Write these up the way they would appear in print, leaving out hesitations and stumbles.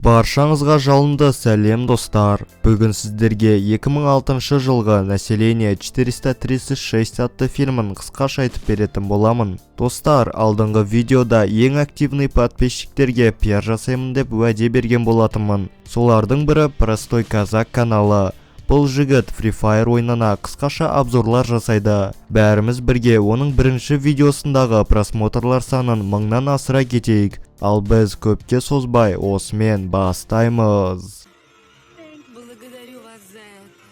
Баршаңызға жалынды сәлем достар. Бүгін сіздерге 2006 жылғы «Население 436» атты фильмін қысқаша айтып беретін боламын. Достар, алдыңғы видеода ең активный подписчиктерге пиар жасаймын деп уәде берген болатынмын. Солардың бірі Простой Казак каналы. Бұл жігіт Free Fire ойынына қысқаша обзорлар жасайды. Бәріміз бірге оның бірінші видеосындағы просмотрлар санын 1000-нан асыра кетейік. Ал біз көпке созбай осымен бастаймыз.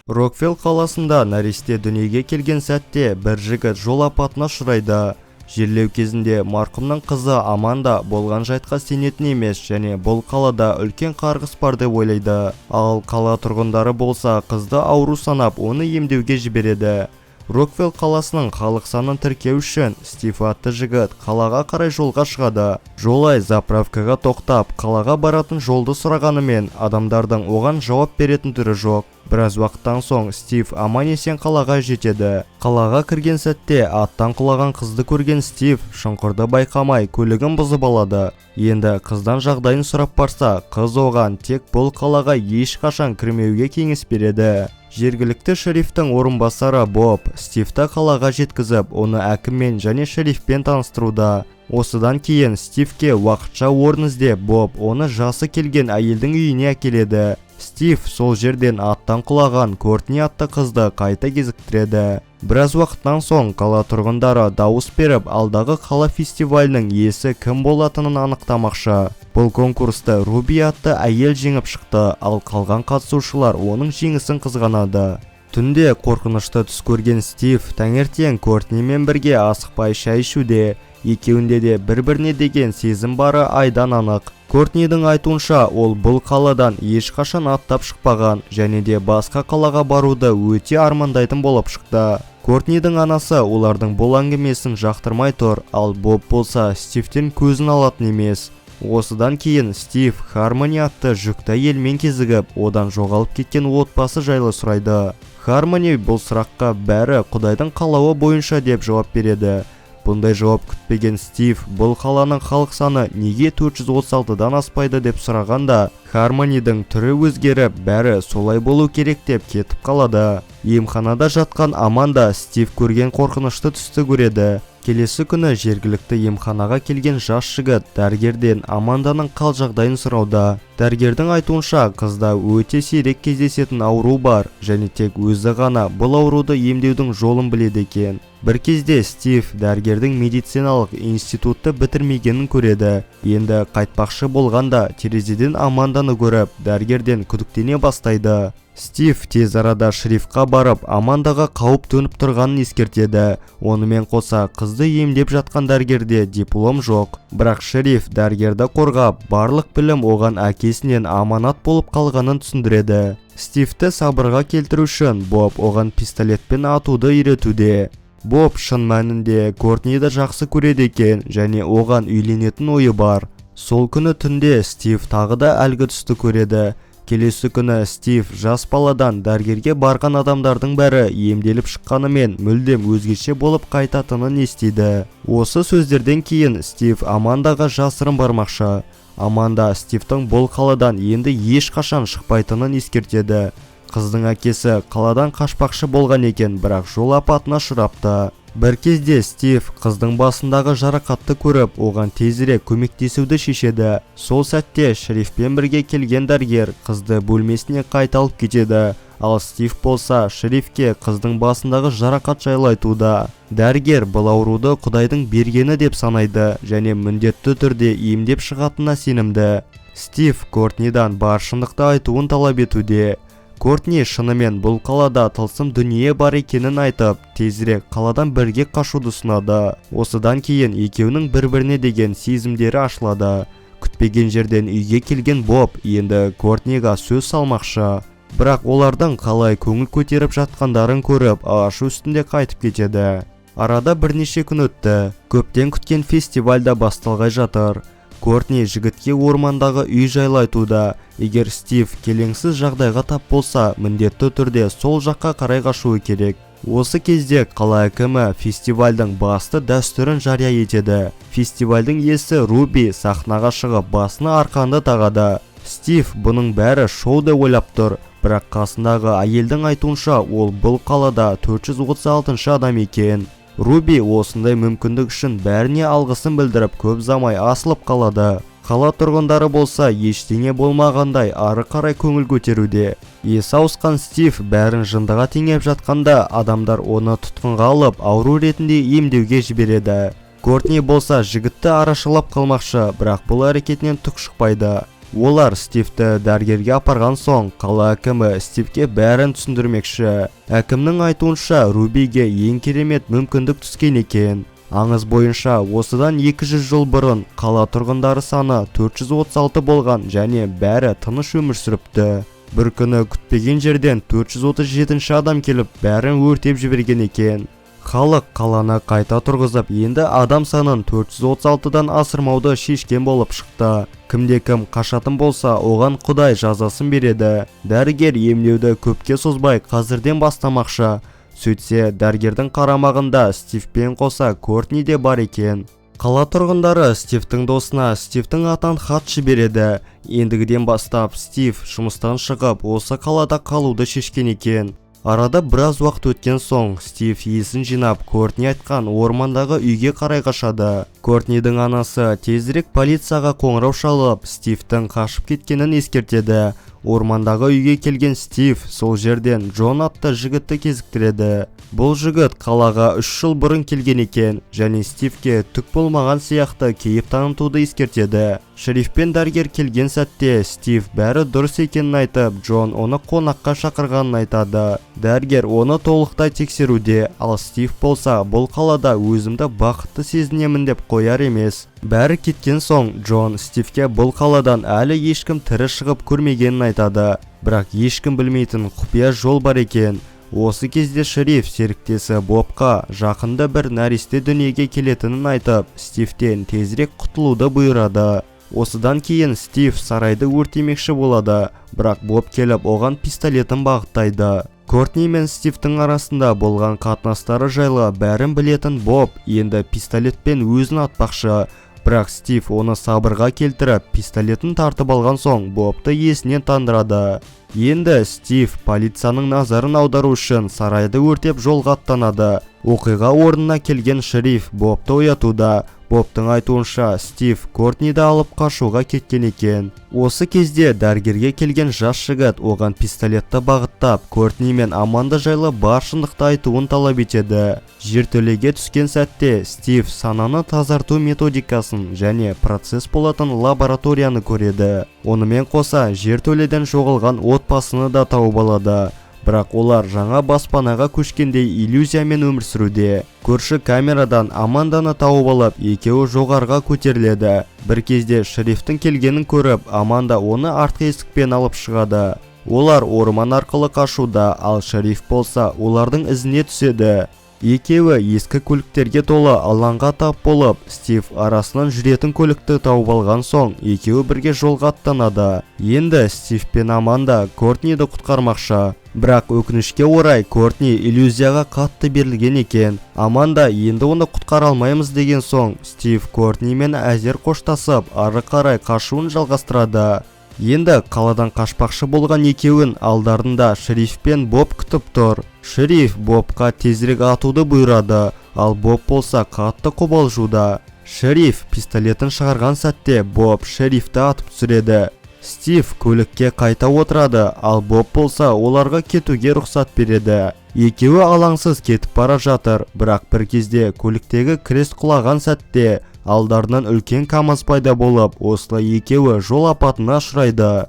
Рокфелл қаласында нәресте дүниеге келген сәтте бір жігіт жол апатына ұшырайды. Жерлеу кезінде марқұмның қызы Аманда болған жайтқа сенетін емес және бұл қалада үлкен қарғыс бар деп ойлайды. Ал қала тұрғындары болса қызды ауру санап оны емдеуге жібереді. Рокфелл қаласының халық санын тіркеу үшін Стив атты жігіт қалаға қарай жолға шығады. Жолай заправкаға тоқтап, қалаға баратын жолды сұрағанымен адамдардың оған жауап беретін түрі жоқ. Біраз уақыттан соң Стив аман-есен қалаға жетеді. Қалаға кірген сәтте аттан құлаған қызды көрген Стив шұңқырды байқамай көлігін бұзып алады. Енді қыздан жағдайын сұрап барса, қыз оған тек бұл қалаға ешқашан кірмеуге кеңес береді. Жергілікті шерифтің орынбасары Боб Стивті қалаға жеткізіп, оны әкіммен және шерифпен таныстыруда. Осыдан кейін Стивке уақытша орын іздеп, Боб оны жасы келген әйелдің үйіне әкеледі. Стив сол жерден аттан құлаған Кортни атты қызды қайта кезіктіреді. Біраз уақыттан соң қала тұрғындары дауыс беріп, алдағы қала фестивалінің иесі кім болатынын анықтамақшы. Бұл конкурсты Руби атты әйел жеңіп шықты, ал қалған қатысушылар оның жеңісін қызғанады. Түнде қорқынышты түс көрген Стив таңертең Кортнимен бірге асықпай шай ішуде. Екеуінде де бір-біріне деген сезім бары айдан анық. Кортнидің айтуынша, ол бұл қаладан ешқашан аттап шықпаған және де басқа қалаға баруды өте армандайтын болып шықты. Кортнидің анасы олардың бұл әңгімесін жақтырмай тұр, ал Боб болса Стивтен көзін алатын емес. Осыдан кейін Стив Хармони атты жүкті әйелмен кезігіп, одан жоғалып кеткен отбасы жайлы сұрайды. Хармони бұл сұраққа бәрі Құдайдың қалауы бойынша деп жауап береді. Бұндай жауап күтпеген Стив бұл қаланың халық саны неге 436-дан аспайды деп сұрағанда, Хармонидің түрі өзгеріп, бәрі солай болу керек деп кетіп қалады. Емханада жатқан Аманда Стив көрген қорқынышты түсті көреді. Келесі күні жергілікті емханаға келген жас жігіт дәрігерден Аманданың қал жағдайын сұрауда. Дәрігердің айтуынша, қызда өте сирек кездесетін ауру бар және тек өзі ғана бұл ауруды емдеудің жолын біледі екен. Бір кезде Стив дәрігердің медициналық институтты бітірмегенін көреді. Енді қайтпақшы болғанда терезеден Аманданы көріп, дәрігерден күдіктене бастайды. Стив тез арада шерифқа барып, Амандаға қауіп төніп тұрғанын ескертеді. Онымен қоса қызды емдеп жатқан дәрігерде диплом жоқ. Бірақ шериф дәрігерді қорғап, барлық білім оған әкесінен аманат болып қалғанын түсіндіреді. Стивті сабырға келтіру үшін Боб оған пистолетпен атуды үйретуде. Боб шын мәнінде Кортниді жақсы көреді екен және оған үйленетін ойы бар. Сол күні түнде Стив тағы да әлгі түсті көреді. Келесі күні Стив жас баладан дәрігерге барған адамдардың бәрі емделіп шыққанымен мүлдем өзгеше болып қайтатынын естиді. Осы сөздерден кейін Стив Амандаға жасырын бармақшы. Аманда Стивтің бұл қаладан енді ешқашан шықпайтынын ескертеді. Қыздың әкесі қаладан қашпақшы болған екен, бірақ жол апатына ұшырапты. Бір кезде Стив қыздың басындағы жарақатты көріп, оған тезірек көмектесуді шешеді. Сол сәтте шерифпен бірге келген дәрігер қызды бөлмесіне қайта алып кетеді. Ал Стив болса шерифке қыздың басындағы жарақат жайлы айтуда. Дәрігер бұл ауруды Құдайдың бергені деп санайды және міндетті түрде емдеп шығатынына сенімді. Стив Кортнидан бар шындықты айтуын талап етуде. Кортни шынымен бұл қалада тылсым дүние бар екенін айтып, тезірек қаладан бірге қашуды ұсынады. Осыдан кейін екеуінің бір-біріне деген сезімдері ашылады. Күтпеген жерден үйге келген Боб енді Кортниға сөз салмақшы. Бірақ олардың қалай көңіл көтеріп жатқандарын көріп, ашу үстінде қайтып кетеді. Арада бірнеше күн өтті. Көптен күткен фестиваль да басталғай жатыр. Кортни жігітке ормандағы үй жайлы айтуда. Егер Стив келеңсіз жағдайға тап болса, міндетті түрде сол жаққа қарай қашуы керек. Осы кезде қала әкімі фестивальдің басты дәстүрін жария етеді. Фестивальдің иесі Руби сахнаға шығып басына арқанды тағады. Стив бұның бәрі шоу деп ойлап тұр, бірақ қасындағы әйелдің айтуынша ол бұл қалада 436 адам екен. Руби осындай мүмкіндік үшін бәріне алғысын білдіріп көп замай асылып қалады. Қала тұрғындары болса ештеңе болмағандай ары қарай көңіл көтеруде. Есі ауысқан Стив бәрін жындыға теңеп жатқанда адамдар оны тұтқынға алып ауру ретінде емдеуге жібереді. Кортни болса жігітті арашалап қалмақшы, бірақ бұл әрекетінен түк шықпайды. Олар Стивті дәрігерге апарған соң, қала әкімі Стивке бәрін түсіндірмекші. Әкімнің айтуынша Рубиге ең керемет мүмкіндік түскен екен. Аңыз бойынша осыдан 200 жыл бұрын қала тұрғындары саны 436 болған және бәрі тыныш өмір сүріпті. Бір күні күтпеген жерден 437 адам келіп бәрін өртеп жіберген екен. Халық қаланы қайта тұрғызып, енді адам санын 436-дан асырмауды шешкен болып шықты. Кімде-кім қашатын болса, оған Құдай жазасын береді. Дәрігер емдеуді көпке созбай қазірден бастамақшы. Сөйтсе, дәрігердің қарамағында Стивпен қоса Кортни де бар екен. Қала тұрғындары Стивтің досына Стивтің атан хат жібереді. Ендігіден бастап Стив жұмыстан шығып, осы қалада қалуды шешкен екен. Арада біраз уақыт өткен соң, Стив есін жинап, Кортни айтқан ормандағы үйге қарай қашады. Кортнидің анасы тезірек полицияға қоңырау шалып, Стивтің қашып кеткенін ескертеді. Ормандағы үйге келген Стив сол жерден Джон атты жігітті кезіктіреді. Бұл жігіт қалаға 3 жыл бұрын келген екен және Стивке түк болмаған сияқты кейіп танытуды ескертеді. Шерифпен дәрігер келген сәтте Стив бәрі дұрыс екенін айтып, Джон оны қонаққа шақырғанын айтады. Дәрігер оны толықтай тексеруде, ал Стив болса бұл қалада өзімді бақытты сезінемін деп қояр емес. Бәрі кеткен соң, Джон Стивке бұл қаладан әлі ешкім тірі шығып көрмегенін айтады, бірақ ешкім білмейтін құпия жол бар екен. Осы кезде шериф серіктесі Бобқа жақында бір нәресте дүниеге келетінін айтып, Стивтен тезірек құтылуды бұйырады. Осыдан кейін Стив сарайды өртемекші болады, бірақ Боб келіп оған пистолетін бағыттайды. Кортни мен Стивтің арасында болған қатынастары жайлы бәрін білетін Боб енді пистолетпен өзін атпақшы, бірақ Стив оны сабырға келтіріп, пистолетін тартып алған соң Бобты есінен тандырады. Енді Стив полицияның назарын аудару үшін сарайды өртеп жолға аттанады. Оқиға орнына келген шериф Бобты оятуда. Бобтың айтуынша Стив Кортниді алып қашуға кеткен екен. Осы кезде дәрігерге келген жас жігіт оған пистолетті бағыттап, Кортни мен Аманда жайлы бар шындықты айтуын талап етеді. Жертөлеге түскен сәтте Стив сананы тазарту методикасын және процесс болатын лабораторияны көреді. Онымен қоса жертөледен жоғалған отбасыны да тауып алады. Бірақ олар жаңа баспанаға көшкендей иллюзиямен өмір сүруде. Көрші камерадан Аманданы тауып алып, екеуі жоғарға көтеріледі. Бір кезде шерифтің келгенін көріп, Аманда оны артқы есікпен алып шығады. Олар орман арқылы қашуда, ал шериф болса олардың ізіне түседі. Екеуі ескі көліктерге толы алаңға тап болып, Стив арасынан жүретін көлікті тауып алған соң, екеуі бірге жолға аттанады. Енді Стив пен Аманда Кортниді құтқармақшы. Бірақ өкінішке орай Кортни иллюзияға қатты берілген екен. Аманда енді оны құтқара алмаймыз деген соң, Стив Кортнимен әзер қоштасып, ары қарай қашуын жалғастырады. Енді қаладан қашпақшы болған екеуін алдарында шериф пен Боб күтіп тұр. Шериф Бобқа тезірек атуды бұйырады, ал Боб болса қатты қобалжуда. Шериф пистолетін шығарған сәтте Боб шерифті атып түсіреді. Стив көлікке қайта отырады, ал Боб болса оларға кетуге рұқсат береді. Екеуі алаңсыз кетіп бара жатыр, бірақ бір кезде көліктегі крест құлаған сәтте алдарынан үлкен КамАЗ пайда болып, осылай екеуі жол апатына ұшырайды.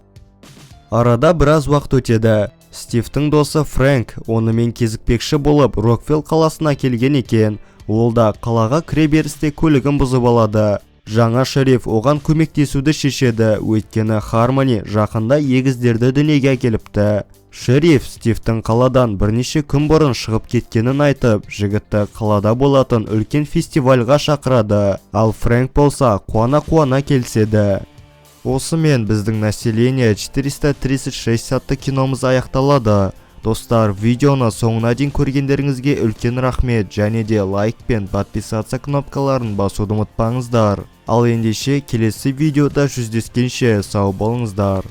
Арада біраз уақыт өтеді. Стивтің досы Фрэнк онымен кезікпекші болып Рокфелл қаласына келген екен. Ол да қалаға кіреберісте көлігін бұзып алады. Жаңа шериф оған көмектесуді шешеді, өйткені Хармони жақында егіздерді дүниеге әкеліпті. Шериф Стивтің қаладан бірнеше күн бұрын шығып кеткенін айтып, жігітті қалада болатын үлкен фестивальға шақырады, ал Фрэнк болса қуана-қуана келседі. Осымен біздің население 436 атты киномыз аяқталады. Достар, видеоны соңына дейін көргендеріңізге үлкен рахмет, және де лайк пен подписаться кнопкаларын басуды ұмытпаңыздар. Ал ендеше келесі видеода жүздескенше сау болыңыздар.